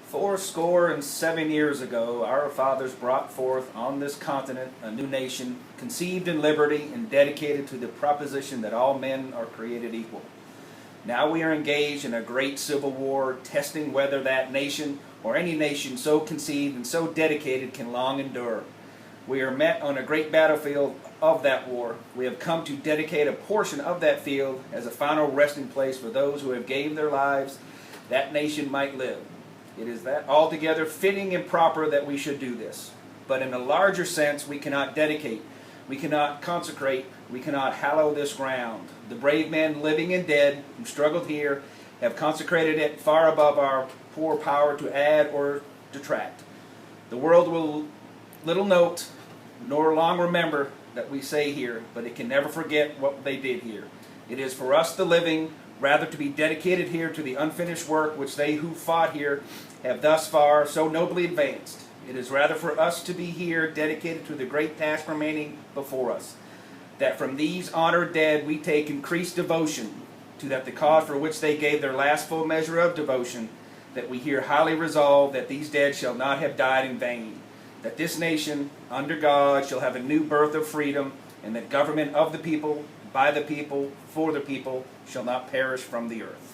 Fourscore and 7 years ago, our fathers brought forth on this continent a new nation, conceived in liberty and dedicated to the proposition that all men are created equal. Now we are engaged in a great civil war, testing whether that nation or any nation so conceived and so dedicated can long endure. We are met on a great battlefield of that war. We have come to dedicate a portion of that field as a final resting place for those who have gave their lives that nation might live. It is that altogether fitting and proper that we should do this. But in a larger sense, we cannot dedicate, we cannot consecrate, we cannot hallow this ground. The brave men, living and dead, who struggled here, have consecrated it far above our poor power to add or detract. The world will little note, nor long remember that we say here, but it can never forget what they did here. It is for us the living, rather to be dedicated here to the unfinished work which they who fought here have thus far so nobly advanced. It is rather for us to be here dedicated to the great task remaining before us, that from these honored dead we take increased devotion to that the cause for which they gave their last full measure of devotion, that we here highly resolve that these dead shall not have died in vain, that this nation under God shall have a new birth of freedom, and that government of the people, by the people, for the people, shall not perish from the earth.